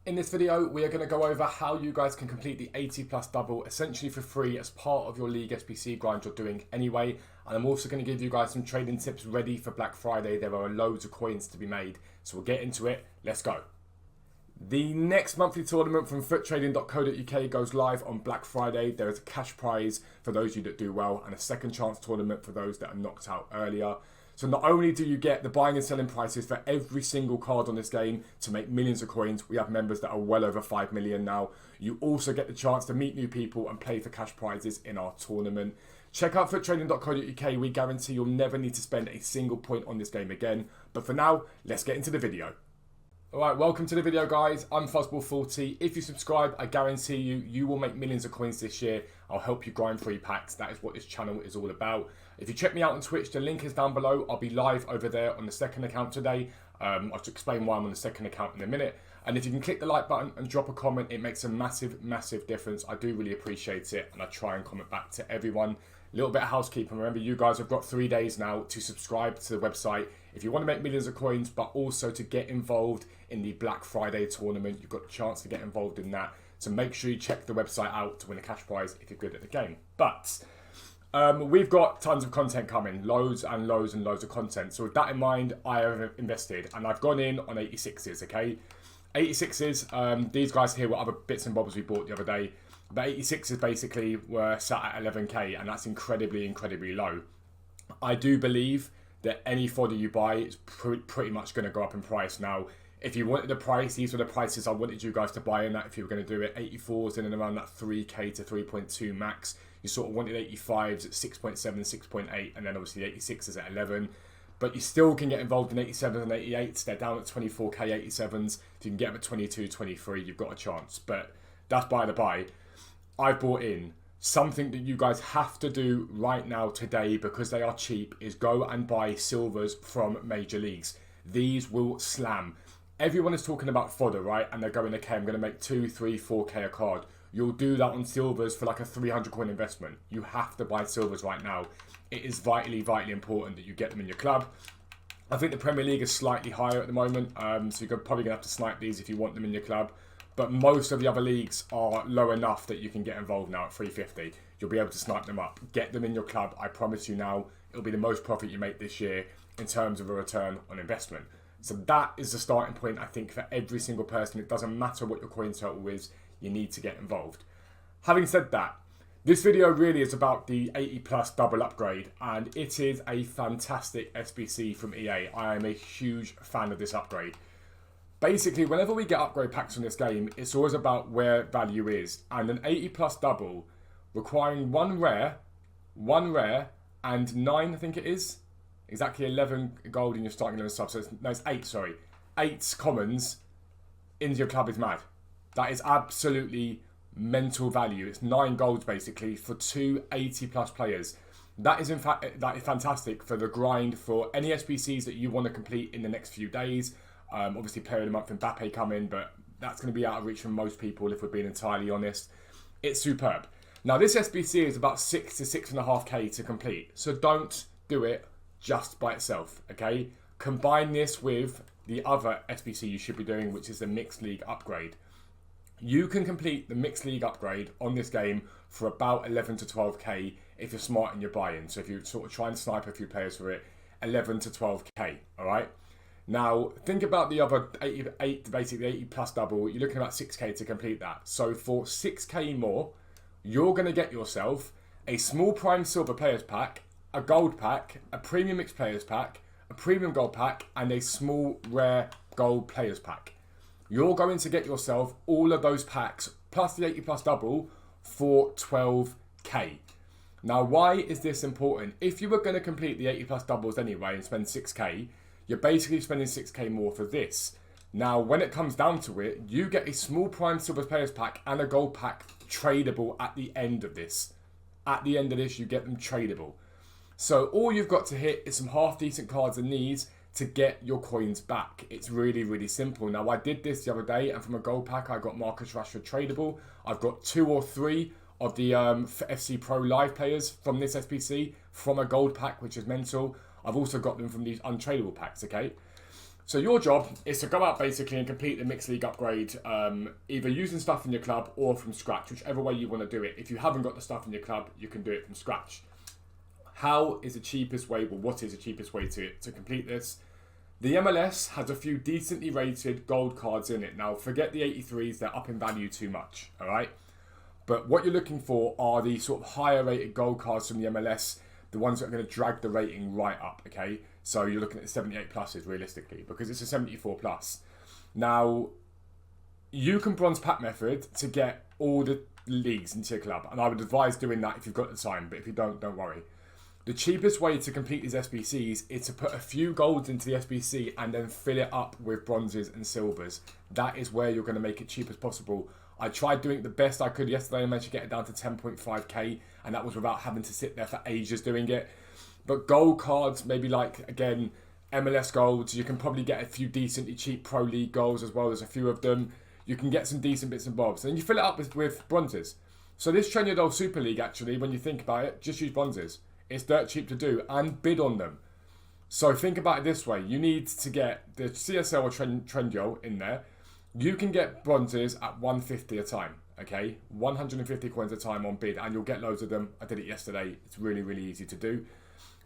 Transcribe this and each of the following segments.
In this video, we are going to go over how you guys can complete the 80 plus double essentially for free as part of your League SBC grind you're doing anyway. And I'm also going to give you guys some trading tips ready for Black Friday. There are loads of coins to be made. So we'll get into it. Let's go. The next monthly tournament from foottrading.co.uk goes live on Black Friday. There is a cash prize for those of you that do well and a second chance tournament for those that are knocked out earlier. So not only do you get the buying and selling prices for every single card on this game to make millions of coins, we have members that are well over 5 million now. You also get the chance to meet new people and play for cash prizes in our tournament. Check out foottrading.co.uk. We guarantee you'll never need to spend a single point on this game again. But for now, let's get into the video. Alright, welcome to the video guys. I'm Fuzzball40. If you subscribe, I guarantee you will make millions of coins this year. I'll help you grind free packs. That is what this channel is all about. If you check me out on Twitch, the link is down below. I'll be live over there on the second account today. I'll explain why I'm on the second account in a minute. And if you can click the like button and drop a comment, it makes a massive, massive difference. I do really appreciate it. And I try and comment back to everyone. A little bit of housekeeping. Remember, you guys have got 3 days now to subscribe to the website. If you want to make millions of coins, but also to get involved in the Black Friday tournament, you've got a chance to get involved in that. So make sure you check the website out to win a cash prize if you're good at the game. But we've got tons of content coming, loads and loads and loads of content. So with that in mind, I have invested and I've gone in on 86s, okay? 86s, these guys here were other bits and bobs we bought the other day. But 86s basically were sat at 11k and that's incredibly, incredibly low. I do believe that any fodder you buy is pretty much going to go up in price. Now, if you wanted the price, these were the prices I wanted you guys to buy in that if you were going to do it. 84s in and around that 3k to 3.2 max. You sort of wanted 85s at 6.7, 6.8, and then obviously 86s at 11. But you still can get involved in 87s and 88s. They're down at 24k 87s. If you can get them at 22, 23, you've got a chance. But that's by the by. I've bought in. Something that you guys have to do right now today because they are cheap is go and buy silvers from major leagues. These will slam. Everyone is talking about fodder, right? And they're going, okay, I'm going to make 2, 3, 4k a card. You'll do that on silvers for like a 300 coin investment. You have to buy silvers right now. It is vitally, vitally important that you get them in your club. I think the Premier League is slightly higher at the moment. So you're probably going to have to snipe these if you want them in your club. But most of the other leagues are low enough that you can get involved now at 350. You'll be able to snipe them up. Get them in your club. I promise you now, it'll be the most profit you make this year in terms of a return on investment. So that is the starting point, I think, for every single person. It doesn't matter what your coin total is. You need to get involved. Having said that, this video really is about the 80 plus double upgrade. And it is a fantastic SBC from EA. I am a huge fan of this upgrade. Basically, whenever we get upgrade packs on this game, it's always about where value is. And an 80 plus double requiring one rare, and 9, I think it is. Exactly 11 gold in your starting 11 subs. So it's 8, sorry. 8 commons into your club is mad. That is absolutely mental value. It's 9 golds basically for 2 80 plus players. That is in fact fantastic for the grind for any SBCs that you want to complete in the next few days. Obviously, player of the month Mbappe come in, but that's going to be out of reach from most people if we're being entirely honest. It's superb. Now, this SBC is about 6 to 6.5k to complete, so don't do it just by itself, okay? Combine this with the other SBC you should be doing, which is the Mixed League upgrade. You can complete the Mixed League upgrade on this game for about 11 to 12k if you're smart in your buy-in. So if you sort of try and snipe a few players for it, 11 to 12k, all right? Now, think about the other 80, basically 80 plus double. You're looking at about 6k to complete that. So for 6k more, you're going to get yourself a small prime silver players pack, a gold pack, a premium mixed players pack, a premium gold pack, and a small rare gold players pack. You're going to get yourself all of those packs plus the 80 plus double for 12k. Now, why is this important? If you were going to complete the 80 plus doubles anyway and spend 6k, you're basically spending 6k more for this. Now, when it comes down to it, you get a small prime silver players pack and a gold pack tradable at the end of this. At the end of this, you get them tradable. So all you've got to hit is some half decent cards in these to get your coins back. It's really, really simple. Now, I did this the other day, and from a gold pack, I got Marcus Rashford tradable. I've got 2 or 3 of the FC Pro live players from this SBC from a gold pack, which is mental. I've also got them from these untradable packs, okay? So your job is to go out basically and complete the Mixed League upgrade, either using stuff in your club or from scratch, whichever way you want to do it. If you haven't got the stuff in your club, you can do it from scratch. How is the cheapest way, well, what is the cheapest way to complete this? The MLS has a few decently rated gold cards in it. Now, forget the 83s, they're up in value too much, all right? But what you're looking for are the sort of higher rated gold cards from the MLS, the ones that are going to drag the rating right up, okay? So you're looking at the 78 pluses realistically, because it's a 74 plus. Now, you can bronze pack method to get all the leagues into your club, and I would advise doing that if you've got the time, but if you don't worry. The cheapest way to complete these SBCs is to put a few golds into the SBC and then fill it up with bronzes and silvers. That is where you're going to make it cheap as possible. I tried doing it the best I could yesterday. I managed to get it down to 10.5k, and that was without having to sit there for ages doing it. But gold cards, maybe like, again, MLS golds, you can probably get a few decently cheap Pro League golds as well. There's a few of them. You can get some decent bits and bobs. And you fill it up with bronzes. So this Trendyol Super League, actually, when you think about it, just use bronzes. It's dirt cheap to do, and bid on them. So think about it this way. You need to get the CSL or Trendyol in there. You can get bronzes at 150 a time, okay? 150 coins a time on bid, and you'll get loads of them. I did it yesterday. It's really, really easy to do.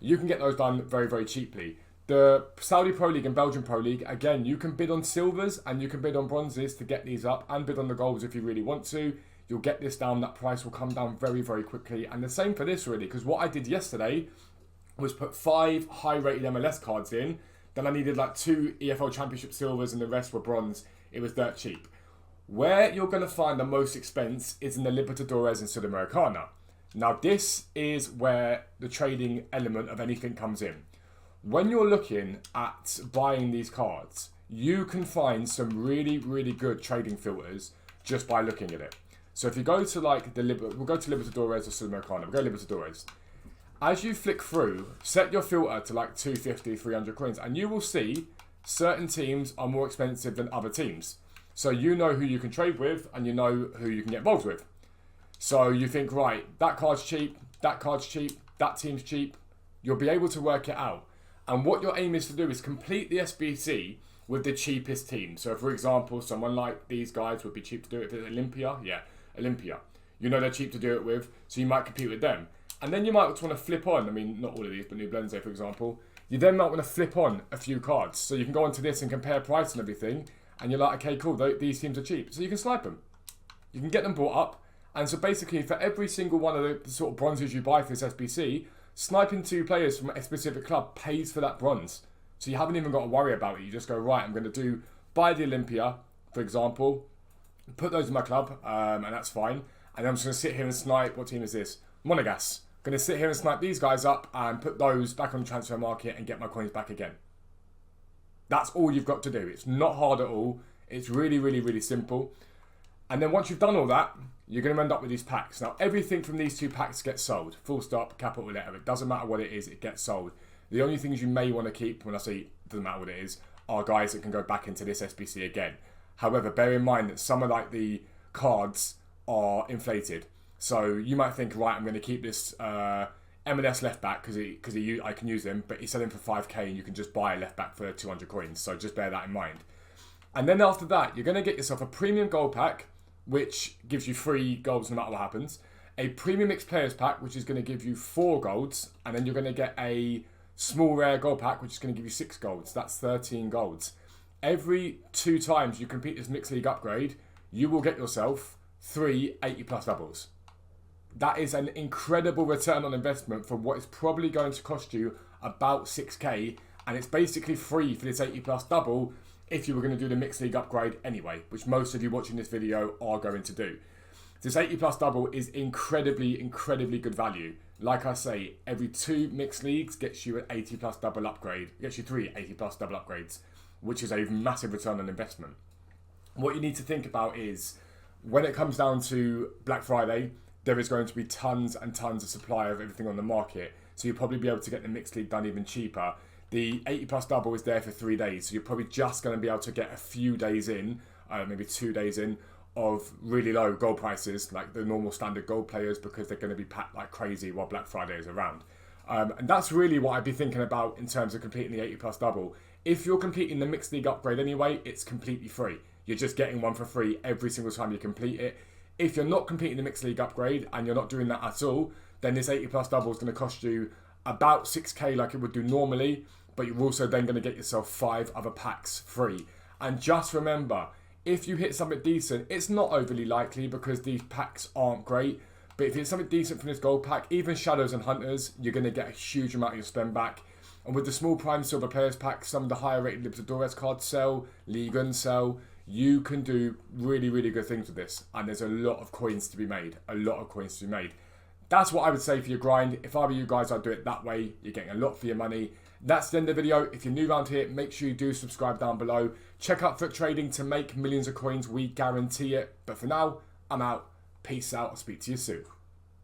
You can get those done very, very cheaply. The Saudi Pro League and Belgian Pro League, again, you can bid on silvers and you can bid on bronzes to get these up, and bid on the golds if you really want to. You'll get this down, that price will come down very, very quickly. And the same for this, really, because what I did yesterday was put 5 high-rated MLS cards in. Then I needed like 2 EFL Championship silvers and the rest were bronze. It was dirt cheap. Where you're going to find the most expense is in the Libertadores and Sudamericana. Now, this is where the trading element of anything comes in. When you're looking at buying these cards, you can find some really, really good trading filters just by looking at it. So if you go to like we'll go to Libertadores or Sudamericana, we'll go Libertadores. As you flick through, set your filter to like 250, 300 coins, and you will see certain teams are more expensive than other teams. So you know who you can trade with, and you know who you can get involved with. So you think, right, that card's cheap, that team's cheap. You'll be able to work it out. And what your aim is to do is complete the SBC with the cheapest team. So for example, someone like these guys would be cheap to do it with Olympia. Yeah, Olympia. You know they're cheap to do it with, so you might compete with them. And then you might want to flip on, I mean, not all of these, but New Blenze, for example. You then might want to flip on a few cards. So you can go onto this and compare price and everything. And you're like, okay, cool, these teams are cheap. So you can snipe them. You can get them bought up. And so basically, for every single one of the sort of bronzes you buy for this SBC, sniping 2 players from a specific club pays for that bronze. So you haven't even got to worry about it. You just go, right, I'm going to buy the Olympia, for example, put those in my club, and that's fine. And I'm just going to sit here and snipe, what team is this? Monegas. Going to sit here and snipe these guys up and put those back on the transfer market and get my coins back again. That's all you've got to do. It's not hard at all. It's really, really, really simple. And then once you've done all that, you're going to end up with these packs. Now, everything from these 2 packs gets sold. Full stop, capital letter. It doesn't matter what it is, it gets sold. The only things you may want to keep, when I say it doesn't matter what it is, are guys that can go back into this SBC again. However, bear in mind that some of like the cards are inflated. So you might think, right, I'm going to keep this MLS left back because I can use him, but he's selling for 5k and you can just buy a left back for 200 coins. So just bear that in mind. And then after that, you're going to get yourself a premium gold pack, which gives you 3 golds no matter what happens. A premium mixed players pack, which is going to give you 4 golds. And then you're going to get a small rare gold pack, which is going to give you 6 golds. That's 13 golds. Every 2 times you complete this mixed league upgrade, you will get yourself 3 80 plus doubles. That is an incredible return on investment for what is probably going to cost you about 6k, and it's basically free for this 80 plus double if you were going to do the mixed league upgrade anyway, which most of you watching this video are going to do. This 80 plus double is incredibly, incredibly good value. Like I say, every 2 mixed leagues gets you an 80 plus double upgrade, gets you 3 80 plus double upgrades, which is a massive return on investment. What you need to think about is, when it comes down to Black Friday, there is going to be tons and tons of supply of everything on the market. So you'll probably be able to get the mixed league done even cheaper. The 80 plus double is there for 3 days. So you're probably just going to be able to get a few days in, maybe 2 days in, of really low gold prices, like the normal standard gold players, because they're going to be packed like crazy while Black Friday is around. And that's really what I'd be thinking about in terms of completing the 80 plus double. If you're completing the Mixed League upgrade anyway, it's completely free. You're just getting one for free every single time you complete it. If you're not completing the Mixed League upgrade and you're not doing that at all, then this 80 plus double is going to cost you about 6k like it would do normally, but you're also then going to get yourself 5 other packs free. And just remember, if you hit something decent, it's not overly likely because these packs aren't great, but if it's something decent from this gold pack, even Shadows and Hunters, you're going to get a huge amount of your spend back. And with the small Prime Silver Players pack, some of the higher rated Libertadores cards sell, Ligan sell, you can do really, really good things with this. And there's a lot of coins to be made. A lot of coins to be made. That's what I would say for your grind. If I were you guys, I'd do it that way. You're getting a lot for your money. That's the end of the video. If you're new around here, make sure you do subscribe down below. Check out Foot Trading to make millions of coins. We guarantee it. But for now, I'm out. Peace out. I'll speak to you soon.